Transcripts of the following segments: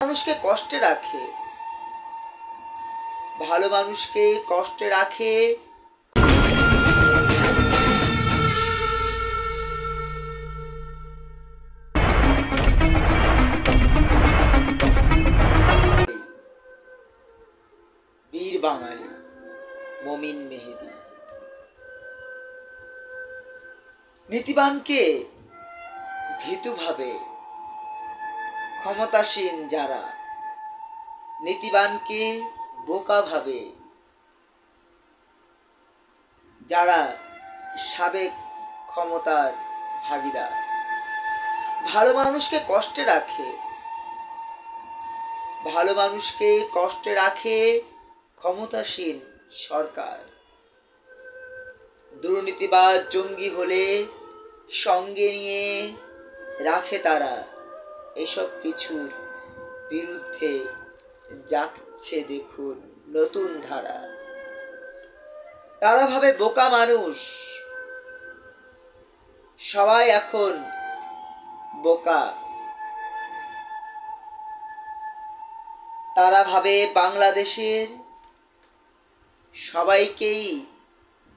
মানুষকে কষ্টে রাখে, ভালো মানুষকে কষ্টে রাখে। বীর বাঙালি মমিন মেহেদি। নীতিবানকে ভীতু ভাবে ক্ষমতাসীন যারা, নীতিবানকে বোকা ভাবে যারা সাবেক ক্ষমতার ভাগীদার, ভালো মানুষকে কষ্টে রাখে, ভালো মানুষকে কষ্টে রাখে ক্ষমতাসীন সরকার। দুর্নীতিবাজ জঙ্গি হলে সঙ্গে নিয়ে রাখে তারা। এসব কিছুর বিরুদ্ধে যাচ্ছে দেখুন নতুন ধারা। তারা ভাবে বোকা মানুষ, সবাই এখন বোকা। তারা ভাবে বাংলাদেশের সবাইকেই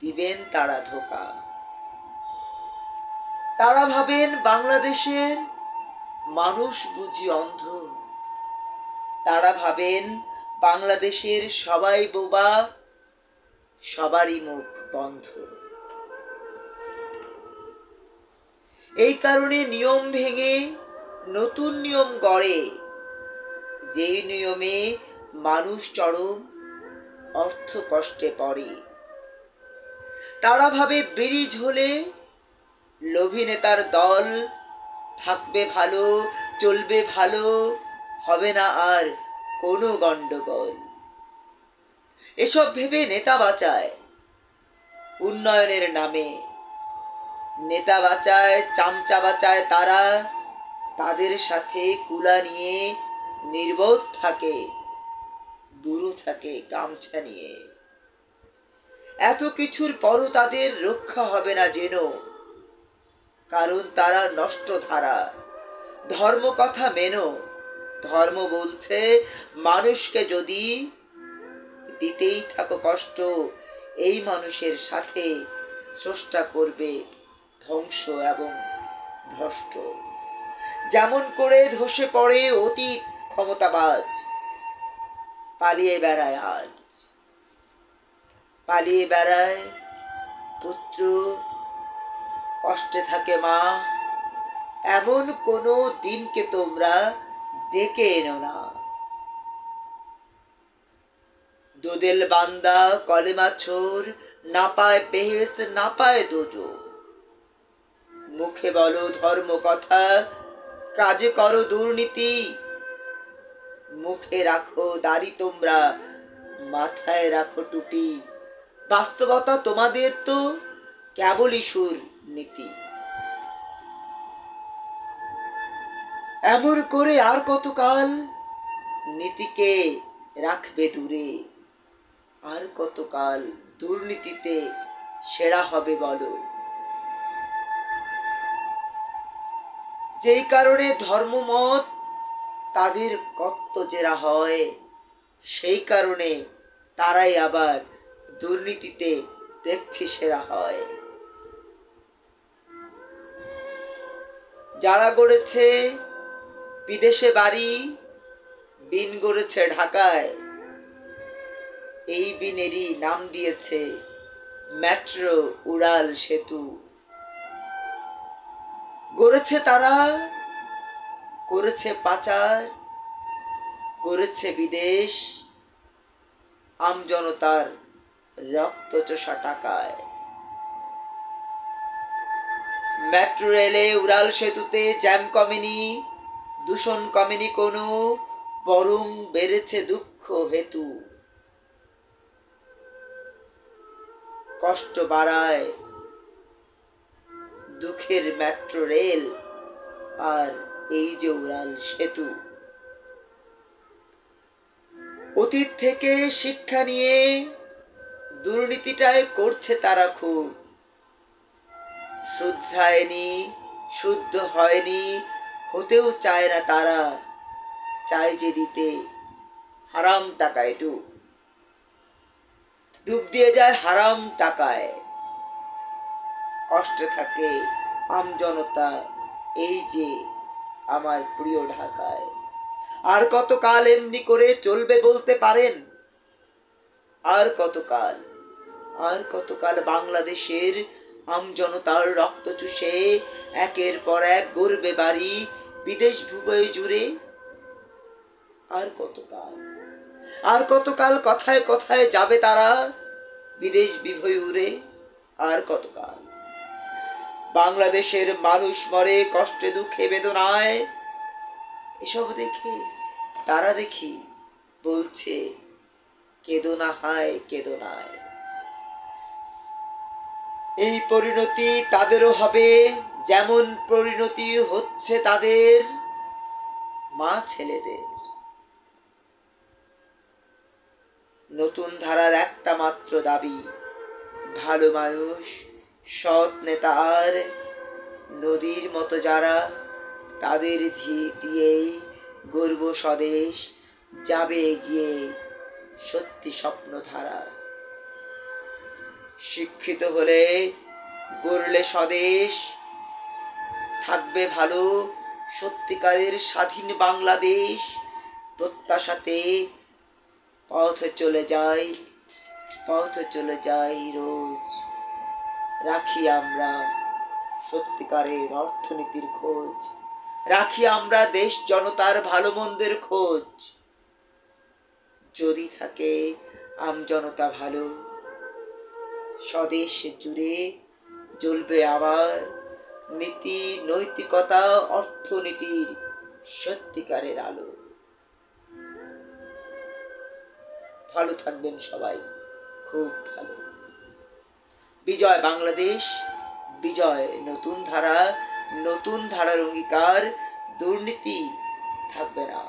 দিবেন তারা ধোঁকা। তারা ভাবেন বাংলাদেশের মানুষ বুঝি অন্ধ। তারা ভাবেন বাংলাদেশের সবাই বোবা, সবারই মুখ বন্ধ। এই কারণে নিয়ম ভেঙে নতুন নিয়ম গড়ে, যেই নিয়মে মানুষ চরম অর্থ কষ্টে পড়ে। তারা ভাবে ব্রিজ হলে লোভী নেতার দল থাকবে ভালো, চলবে ভালো, হবে না আর কোনো গন্ডগোল। এসব ভেবে নেতা বাঁচায় উন্নয়নের নামে, নেতা বাঁচায় চামচা বাঁচায় তারা। তাদের সাথে কুলা নিয়ে নির্বোধ থাকে, বুড়ো থাকে গামছা নিয়ে। এত কিছুর পরও তাদের রক্ষা হবে না যেন, কারণ তারা নষ্ট ধারা। ধর্ম কথা মেনো, ধর্ম বলছে মানুষকে যদি দিতেই থাকো কষ্ট, এই মানুষের সাথে স্রষ্টা করবে ধ্বংস এবং ভ্রষ্ট। যেমন করে ধসে পড়ে অতীত ক্ষমতাবাজ, পালিয়ে বেড়ায় আজ, পালিয়ে বেড়ায় পুত্র, কষ্টে থাকে মা। এমন কোনো দিনকে তোমরা ডেকে এনো না। দোদেল বান্দা কলেমা ছোর, না পায় বেহেশত না পায় দোজখ। মুখে বলো ধর্ম কথা, কাজে করো দুর্নীতি। মুখে রাখো দাড়ি তোমরা, মাথায় রাখো টুপি। বাস্তবতা তোমাদের তো কেবলই সুর নীতি। এমন করে আর কতকাল নীতিকে রাখবে দূরে, আর কতকাল দুর্নীতিতে সেরা হবে বলো। যেই কারণে ধর্মমত তাদের কত জেরা হয়, সেই কারণে তারাই আবার দুর্নীতিতে দেখছি সেরা হয়। যারা গড়েছে বিদেশে বাড়ি, বিন গড়েছে ঢাকায়, এই বিনেরই নাম দিয়েছে মেট্রো উড়াল সেতু। গড়েছে তারা, করেছে পাচার, করেছে বিদেশ, আমজনতার রক্তচোষা টাকায়। মেট্রো রেলে উড়াল সেতুতে জ্যাম কমেনি, দূষণ কমেনি কোনো, বরং বেড়েছে দুঃখ হেতু। কষ্ট বাড়ায় দুঃখের মেট্রো রেল আর এই যে উড়াল সেতু। অতীত থেকে শিক্ষা নিয়ে দুর্নীতিটাই করছে তারা খুব। শুধরায়নি, শুদ্ধ হয়নি, হতেও চায় না তারা। চাই যে দিতে হারাম টাকায় ডুব দিয়ে যায় হারাম টাকায়। কষ্টে থাকে আমজনতা এই যে আমার প্রিয় ঢাকায়। আর কতকাল এমনি করে চলবে বলতে পারেন? আর কতকাল, আর কতকাল বাংলাদেশের আমজনতার রক্ত চুষে একের পর এক গড়বে বাড়ি বিদেশ ভুবয় জুড়ে? আর কতকাল, আর কতকাল কথায় কথায় যাবে তারা বিদেশ বিভয় উড়ে? আর কতকাল বাংলাদেশের মানুষ মরে কষ্টে দুঃখে বেদনায়, এসব দেখে তারা দেখি বলছে কেদো না হায় কেদো নায়। এই পরিণতি তাদেরও হবে যেমন পরিণতি হচ্ছে তাদের মা ছেলেদের। নতুন ধারার একটা মাত্র দাবি, ভালো মানুষ, সৎ নেতা আর নদীর মতো যারা, তাদের দিয়েই গর্ব স্বদেশ যাবে এগিয়ে সত্যি স্বপ্ন ধারা। শিক্ষিত হলে গড়লে স্বদেশ থাকবে ভালো সত্যিকারের স্বাধীন বাংলাদেশ। প্রত্যাশাতে পথে চলে যাই, পথে চলে যাই রোজ। রাখি আমরা সত্যিকারের অর্থনীতির খোঁজ, রাখি আমরা দেশ জনতার ভালো মন্দের খোঁজ। যদি থাকে আমজনতা ভালো, স্বদেশ জুড়ে জ্বলবে আবার নীতি নৈতিকতা অর্থনীতির সত্যিকারের আলো। ভালো থাকবেন সবাই, খুব ভালো। বিজয় বাংলাদেশ, বিজয় নতুন ধারা, নতুন ধারার অঙ্গীকার। দুর্নীতি থাকবে না।